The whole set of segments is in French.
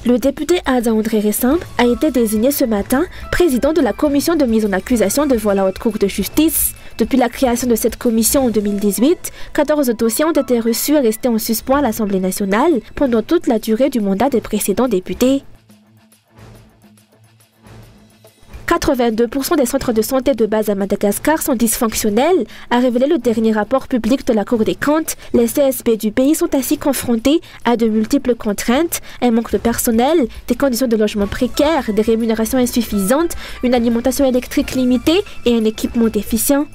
Le député Ada André Ressimbe a été désigné ce matin président de la commission de mise en accusation devant la Haute Cour de justice. Depuis la création de cette commission en 2018, 14 dossiers ont été reçus et restés en suspens à l'Assemblée nationale pendant toute la durée du mandat des précédents députés. 82% des centres de santé de base à Madagascar sont dysfonctionnels, a révélé le dernier rapport public de la Cour des comptes. Les CSP du pays sont ainsi confrontés à de multiples contraintes, un manque de personnel, des conditions de logement précaires, des rémunérations insuffisantes, une alimentation électrique limitée et un équipement déficient.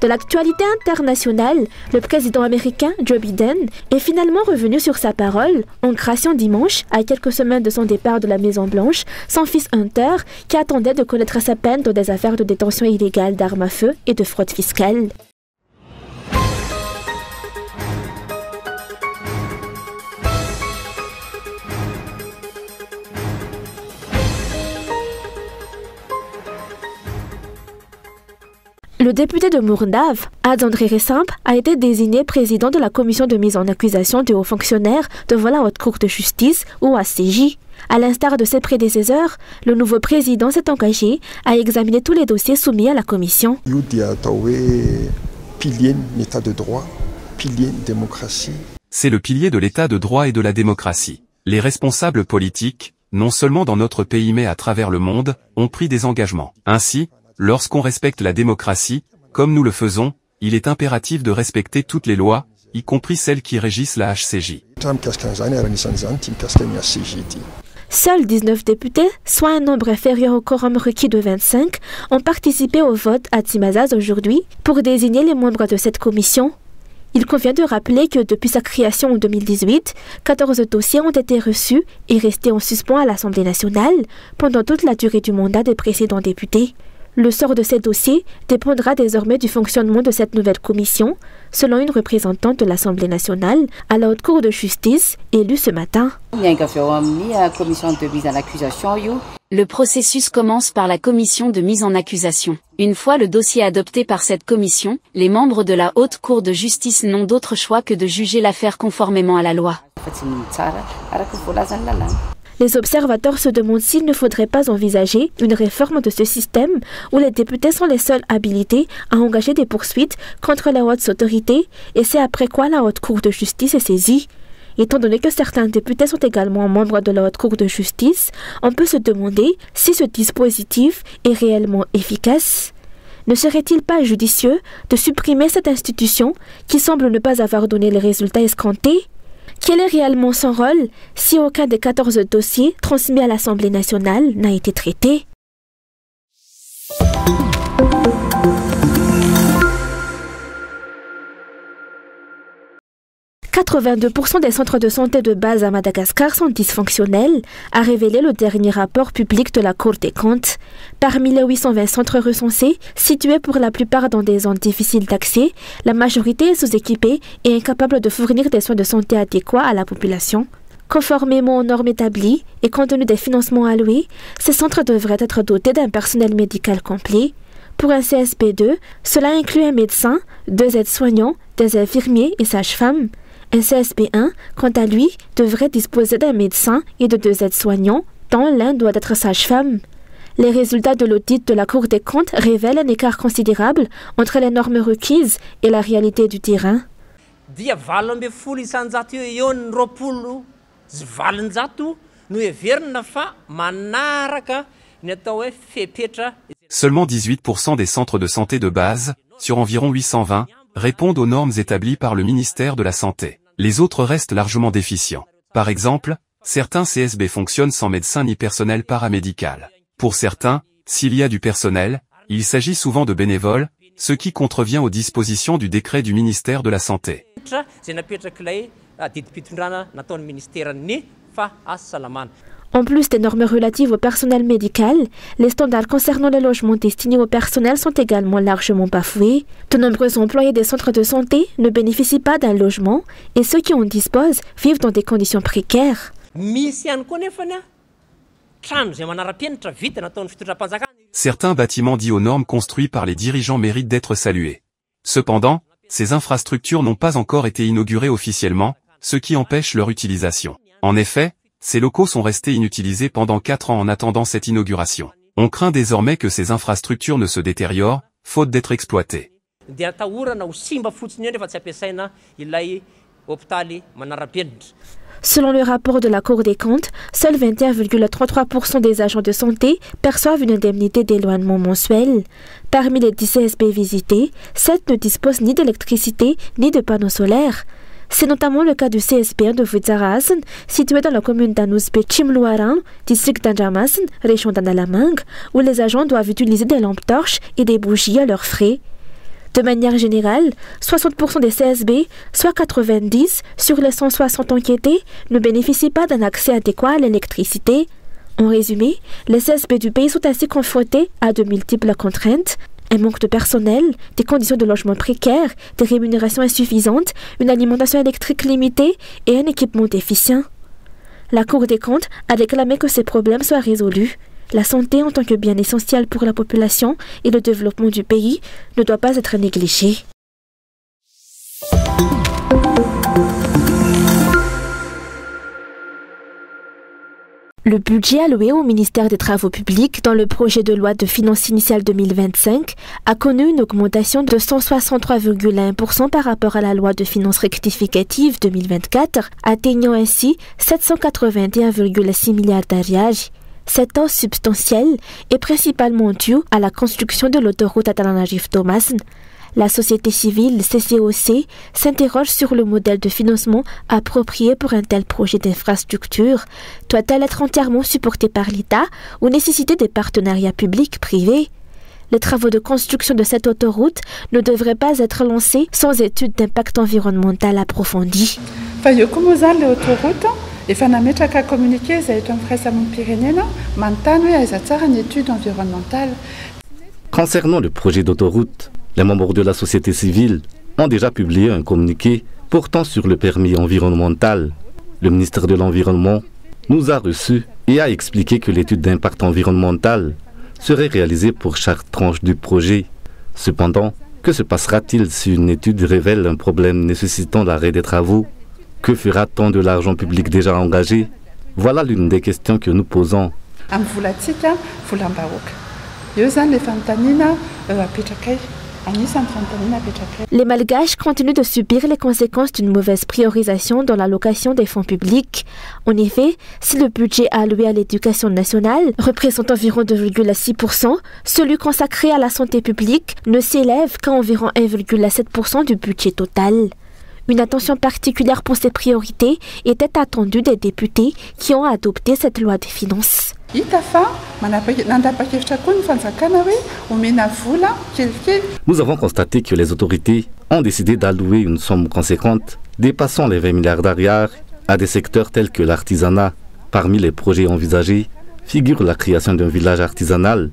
De l'actualité internationale, le président américain Joe Biden est finalement revenu sur sa parole en graciant dimanche, à quelques semaines de son départ de la Maison-Blanche, son fils Hunter, qui attendait de connaître sa peine dans des affaires de détention illégale d'armes à feu et de fraude fiscale. Le député de Mourndave, Ada André Ressimbe, a été désigné président de la commission de mise en accusation de hauts fonctionnaires devant la Haute Cour de justice, ou ACJ. À l'instar de ses prédécesseurs, le nouveau président s'est engagé à examiner tous les dossiers soumis à la commission. C'est le pilier de l'état de droit et de la démocratie. Les responsables politiques, non seulement dans notre pays mais à travers le monde, ont pris des engagements. Ainsi, lorsqu'on respecte la démocratie, comme nous le faisons, il est impératif de respecter toutes les lois, y compris celles qui régissent la HCJ. Seuls 19 députés, soit un nombre inférieur au quorum requis de 25, ont participé au vote à Timazaz aujourd'hui pour désigner les membres de cette commission. Il convient de rappeler que depuis sa création en 2018, 14 dossiers ont été reçus et restés en suspens à l'Assemblée nationale pendant toute la durée du mandat des précédents députés. Le sort de ces dossiers dépendra désormais du fonctionnement de cette nouvelle commission, selon une représentante de l'Assemblée nationale à la Haute Cour de justice élue ce matin. Le processus commence par la commission de mise en accusation. Une fois le dossier adopté par cette commission, les membres de la Haute Cour de justice n'ont d'autre choix que de juger l'affaire conformément à la loi. Les observateurs se demandent s'il ne faudrait pas envisager une réforme de ce système où les députés sont les seuls habilités à engager des poursuites contre les hautes autorités et c'est après quoi la Haute Cour de justice est saisie. Étant donné que certains députés sont également membres de la Haute Cour de justice, on peut se demander si ce dispositif est réellement efficace. Ne serait-il pas judicieux de supprimer cette institution qui semble ne pas avoir donné les résultats escomptés ? Quel est réellement son rôle si aucun des 14 dossiers transmis à l'Assemblée nationale n'a été traité ? « 82% des centres de santé de base à Madagascar sont dysfonctionnels, a révélé le dernier rapport public de la Cour des comptes. Parmi les 820 centres recensés, situés pour la plupart dans des zones difficiles d'accès, la majorité est sous-équipée et incapable de fournir des soins de santé adéquats à la population. Conformément aux normes établies et compte tenu des financements alloués, ces centres devraient être dotés d'un personnel médical complet. Pour un CSP2, cela inclut un médecin, 2 aides-soignants, des infirmiers et sages-femmes. Un CSP1, quant à lui, devrait disposer d'un médecin et de 2 aides-soignants, dont l'un doit être sage-femme. Les résultats de l'audit de la Cour des comptes révèlent un écart considérable entre les normes requises et la réalité du terrain. Seulement 18% des centres de santé de base, sur environ 820, répondent aux normes établies par le ministère de la Santé. Les autres restent largement déficients. Par exemple, certains CSB fonctionnent sans médecin ni personnel paramédical. Pour certains, s'il y a du personnel, il s'agit souvent de bénévoles, ce qui contrevient aux dispositions du décret du ministère de la Santé. En plus des normes relatives au personnel médical, les standards concernant les logements destinés au personnel sont également largement bafoués. De nombreux employés des centres de santé ne bénéficient pas d'un logement et ceux qui en disposent vivent dans des conditions précaires. Certains bâtiments dits aux normes construits par les dirigeants méritent d'être salués. Cependant, ces infrastructures n'ont pas encore été inaugurées officiellement, ce qui empêche leur utilisation. En effet, ces locaux sont restés inutilisés pendant 4 ans en attendant cette inauguration. On craint désormais que ces infrastructures ne se détériorent, faute d'être exploitées. Selon le rapport de la Cour des comptes, seuls 21,33% des agents de santé perçoivent une indemnité d'éloignement mensuelle. Parmi les 10 CSB visités, 7 ne disposent ni d'électricité ni de panneaux solaires. C'est notamment le cas du CSB de Vudzarasen, situé dans la commune d'Anusbe Chimluaran, district d'Anjamasen, région d'Analamang, où les agents doivent utiliser des lampes torches et des bougies à leurs frais. De manière générale, 60% des CSB, soit 90 sur les 160 enquêtés, ne bénéficient pas d'un accès adéquat à l'électricité. En résumé, les CSB du pays sont ainsi confrontés à de multiples contraintes, un manque de personnel, des conditions de logement précaires, des rémunérations insuffisantes, une alimentation électrique limitée et un équipement déficient. La Cour des comptes a réclamé que ces problèmes soient résolus. La santé en tant que bien essentiel pour la population et le développement du pays ne doit pas être négligée. Le budget alloué au ministère des Travaux publics dans le projet de loi de finances initiale 2025 a connu une augmentation de 163,1% par rapport à la loi de finances rectificative 2024, atteignant ainsi 781,6 milliards d'ariage. Cette hausse substantielle est principalement due à la construction de l'autoroute Atalanajif-Thomasen. La société civile CCOC s'interroge sur le modèle de financement approprié pour un tel projet d'infrastructure. Doit-elle être entièrement supportée par l'État ou nécessiter des partenariats publics-privés? Les travaux de construction de cette autoroute ne devraient pas être lancés sans étude d'impact environnemental approfondie. Efa nametraka communiqué zay eto amin'ny firaisamonim-pirenena manontany hoe aiza tsara ny étude environnementale. Concernant le projet d'autoroute, les membres de la société civile ont déjà publié un communiqué portant sur le permis environnemental. Le ministère de l'Environnement nous a reçus et a expliqué que l'étude d'impact environnemental serait réalisée pour chaque tranche du projet. Cependant, que se passera-t-il si une étude révèle un problème nécessitant l'arrêt des travaux? Que fera-t-on de l'argent public déjà engagé? Voilà l'une des questions que nous posons. Les Malgaches continuent de subir les conséquences d'une mauvaise priorisation dans l'allocation des fonds publics. En effet, si le budget alloué à l'éducation nationale représente environ 2,6%, celui consacré à la santé publique ne s'élève qu'à environ 1,7% du budget total. Une attention particulière pour ces priorités était attendue des députés qui ont adopté cette loi des finances. Nous avons constaté que les autorités ont décidé d'allouer une somme conséquente, dépassant les 20 milliards d'ariard, à des secteurs tels que l'artisanat. Parmi les projets envisagés figure la création d'un village artisanal,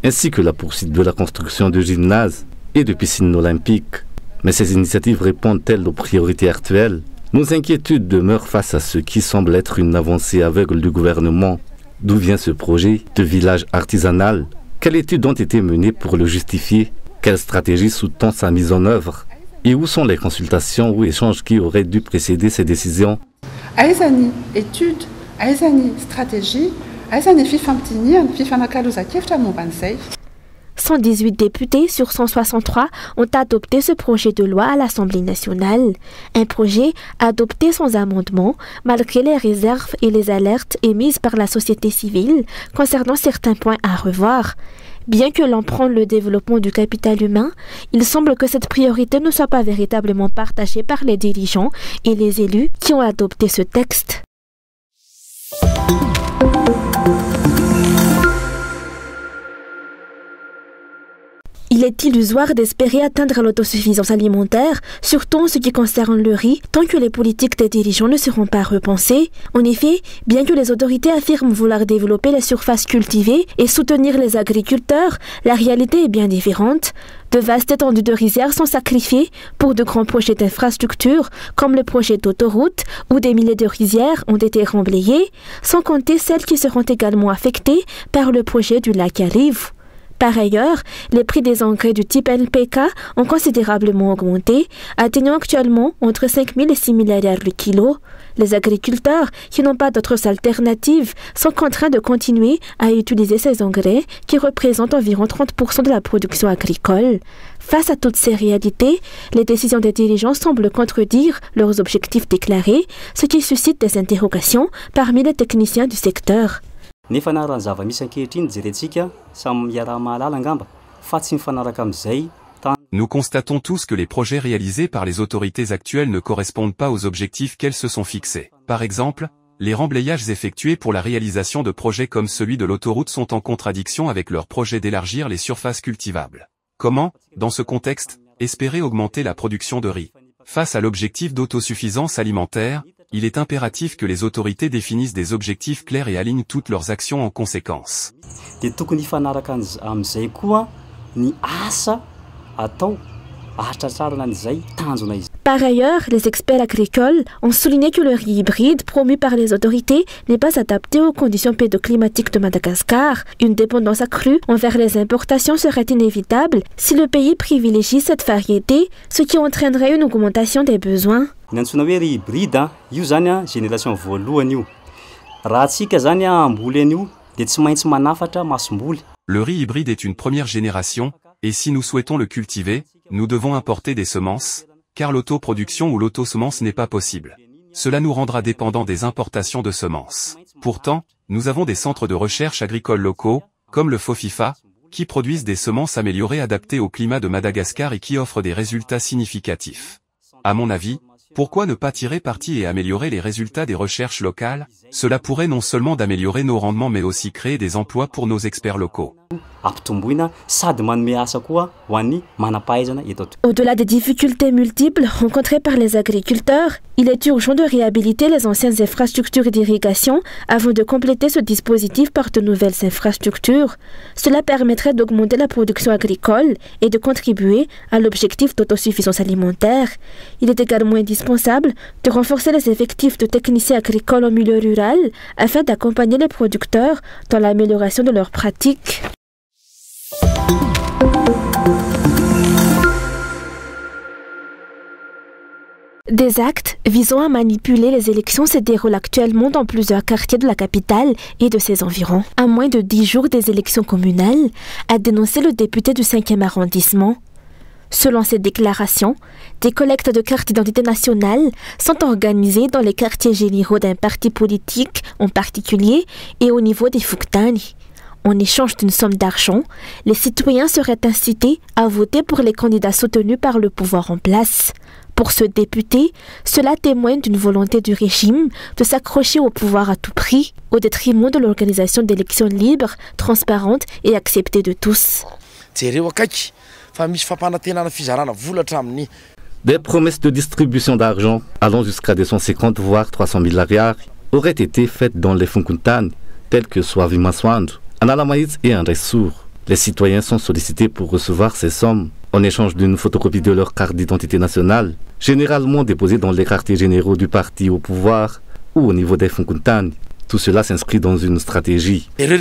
ainsi que la poursuite de la construction de gymnases et de piscines olympiques. Mais ces initiatives répondent-elles aux priorités actuelles? Nos inquiétudes demeurent face à ce qui semble être une avancée aveugle du gouvernement. D'où vient ce projet de village artisanal? Quelles études ont été menées pour le justifier? Quelle stratégie sous-tend sa mise en œuvre? Et où sont les consultations ou échanges qui auraient dû précéder ces décisions? Aizani études, aizani stratégie, aizani fifamtini, fifanakaluza kefta mombanzay. 118 députés sur 163 ont adopté ce projet de loi à l'Assemblée nationale. Un projet adopté sans amendement, malgré les réserves et les alertes émises par la société civile concernant certains points à revoir. Bien que l'on prenne le développement du capital humain, il semble que cette priorité ne soit pas véritablement partagée par les dirigeants et les élus qui ont adopté ce texte. Il est illusoire d'espérer atteindre l'autosuffisance alimentaire, surtout en ce qui concerne le riz, tant que les politiques des dirigeants ne seront pas repensées. En effet, bien que les autorités affirment vouloir développer les surfaces cultivées et soutenir les agriculteurs, la réalité est bien différente. De vastes étendues de rizières sont sacrifiées pour de grands projets d'infrastructures, comme le projet d'autoroute, où des milliers de rizières ont été remblayées, sans compter celles qui seront également affectées par le projet du lac Arrive. Par ailleurs, les prix des engrais du type NPK ont considérablement augmenté, atteignant actuellement entre 5 000 et 6 000 $ le kilo. Les agriculteurs, qui n'ont pas d'autres alternatives, sont contraints de continuer à utiliser ces engrais qui représentent environ 30% de la production agricole. Face à toutes ces réalités, les décisions des dirigeants semblent contredire leurs objectifs déclarés, ce qui suscite des interrogations parmi les techniciens du secteur. Nous constatons tous que les projets réalisés par les autorités actuelles ne correspondent pas aux objectifs qu'elles se sont fixés. Par exemple, les remblayages effectués pour la réalisation de projets comme celui de l'autoroute sont en contradiction avec leur projet d'élargir les surfaces cultivables. Comment, dans ce contexte, espérer augmenter la production de riz? Face à l'objectif d'autosuffisance alimentaire, il est impératif que les autorités définissent des objectifs clairs et alignent toutes leurs actions en conséquence. Par ailleurs, les experts agricoles ont souligné que le riz hybride promu par les autorités n'est pas adapté aux conditions pédoclimatiques de Madagascar. Une dépendance accrue envers les importations serait inévitable si le pays privilégie cette variété, ce qui entraînerait une augmentation des besoins. Le riz hybride est une première génération, et si nous souhaitons le cultiver, nous devons importer des semences, car l'autoproduction ou l'autosemence n'est pas possible. Cela nous rendra dépendants des importations de semences. Pourtant, nous avons des centres de recherche agricoles locaux, comme le FOFIFA, qui produisent des semences améliorées adaptées au climat de Madagascar et qui offrent des résultats significatifs. À mon avis, pourquoi ne pas tirer parti et améliorer les résultats des recherches locales? Cela pourrait non seulement d'améliorer nos rendements mais aussi créer des emplois pour nos experts locaux. Au-delà des difficultés multiples rencontrées par les agriculteurs, il est urgent de réhabiliter les anciennes infrastructures d'irrigation avant de compléter ce dispositif par de nouvelles infrastructures. Cela permettrait d'augmenter la production agricole et de contribuer à l'objectif d'autosuffisance alimentaire. Il est également indispensable de renforcer les effectifs de techniciens agricoles au milieu rural afin d'accompagner les producteurs dans l'amélioration de leurs pratiques. Des actes visant à manipuler les élections se déroulent actuellement dans plusieurs quartiers de la capitale et de ses environs. À moins de 10 jours des élections communales, a dénoncé le député du 5e arrondissement. Selon ses déclarations, des collectes de cartes d'identité nationale sont organisées dans les quartiers généraux d'un parti politique en particulier et au niveau des Fuktani. En échange d'une somme d'argent, les citoyens seraient incités à voter pour les candidats soutenus par le pouvoir en place. Pour ce député, cela témoigne d'une volonté du régime de s'accrocher au pouvoir à tout prix, au détriment de l'organisation d'élections libres, transparentes et acceptées de tous. Des promesses de distribution d'argent allant jusqu'à 250 voire 300 000 $ auraient été faites dans les Funkuntan, tels que Swavimaswandu, Analamaïs et Andressour. Les citoyens sont sollicités pour recevoir ces sommes en échange d'une photocopie de leur carte d'identité nationale, généralement déposée dans les quartiers généraux du parti au pouvoir ou au niveau des Funkuntan. Tout cela s'inscrit dans une stratégie. Le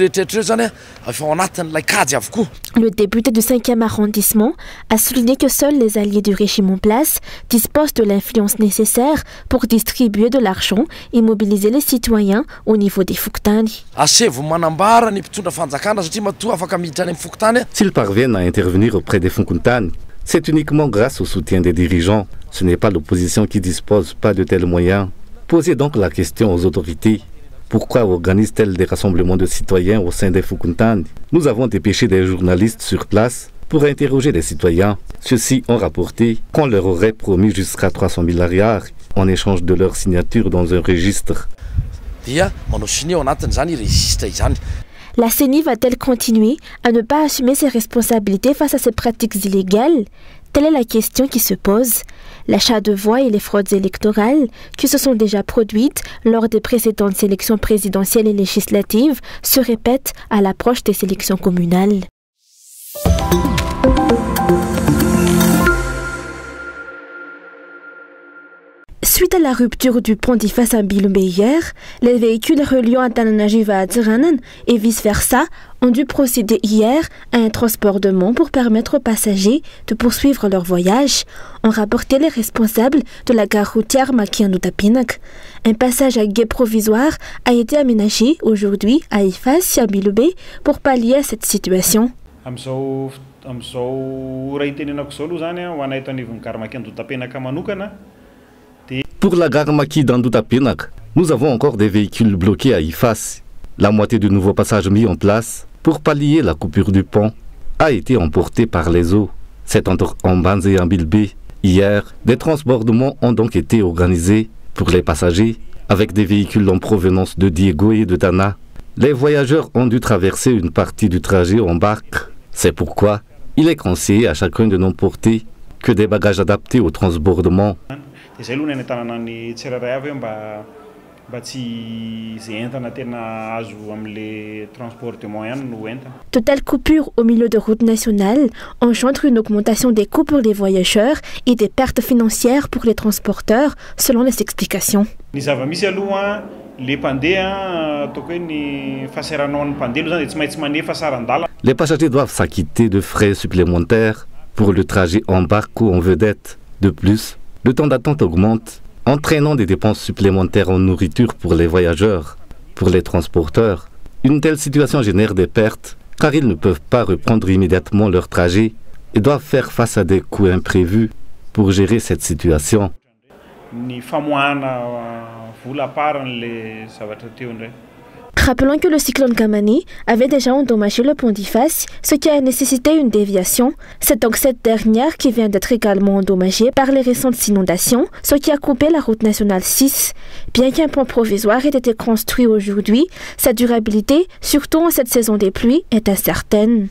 député du 5e arrondissement a souligné que seuls les alliés du régime en place disposent de l'influence nécessaire pour distribuer de l'argent et mobiliser les citoyens au niveau des Fuktani. S'ils parviennent à intervenir auprès des Funkuntan, c'est uniquement grâce au soutien des dirigeants. Ce n'est pas l'opposition qui dispose pas de tels moyens. Posez donc la question aux autorités. Pourquoi organisent-elles des rassemblements de citoyens au sein des Fukuntan? Nous avons dépêché des journalistes sur place pour interroger les citoyens. Ceux-ci ont rapporté qu'on leur aurait promis jusqu'à 300 000 $ en échange de leur signature dans un registre. La CENI va-t-elle continuer à ne pas assumer ses responsabilités face à ces pratiques illégales? Telle est la question qui se pose. L'achat de voix et les fraudes électorales qui se sont déjà produites lors des précédentes élections présidentielles et législatives se répètent à l'approche des élections communales. Suite à la rupture du pont d'Ifas à Bilumbe hier, les véhicules reliant Antananarivo à Adzaranan et vice-versa ont dû procéder hier à un transbordement pour permettre aux passagers de poursuivre leur voyage, ont rapporté les responsables de la gare routière Makiandutapinak. Un passage à guet provisoire a été aménagé aujourd'hui à Ifas et à Bilumbe pour pallier à cette situation. Pour la gare Maki d'Andutapinak, nous avons encore des véhicules bloqués à Ifas. La moitié du nouveau passage mis en place pour pallier la coupure du pont a été emporté par les eaux. C'est entre Ambanze et Ambilbe. Hier, des transbordements ont donc été organisés pour les passagers avec des véhicules en provenance de Diego et de Tana. Les voyageurs ont dû traverser une partie du trajet en barque. C'est pourquoi il est conseillé à chacun de n'emporter que des bagages adaptés au transbordement. De telles coupures au milieu de routes nationales engendrent une augmentation des coûts pour les voyageurs et des pertes financières pour les transporteurs, selon les explications. Les passagers doivent s'acquitter de frais supplémentaires pour le trajet en barque ou en vedette. De plus, le temps d'attente augmente, entraînant des dépenses supplémentaires en nourriture pour les voyageurs. Pour les transporteurs, une telle situation génère des pertes car ils ne peuvent pas reprendre immédiatement leur trajet et doivent faire face à des coûts imprévus pour gérer cette situation. Rappelons que le cyclone Kamani avait déjà endommagé le pont d'Ifas, ce qui a nécessité une déviation. C'est donc cette dernière qui vient d'être également endommagée par les récentes inondations, ce qui a coupé la route nationale 6. Bien qu'un pont provisoire ait été construit aujourd'hui, sa durabilité, surtout en cette saison des pluies, est incertaine.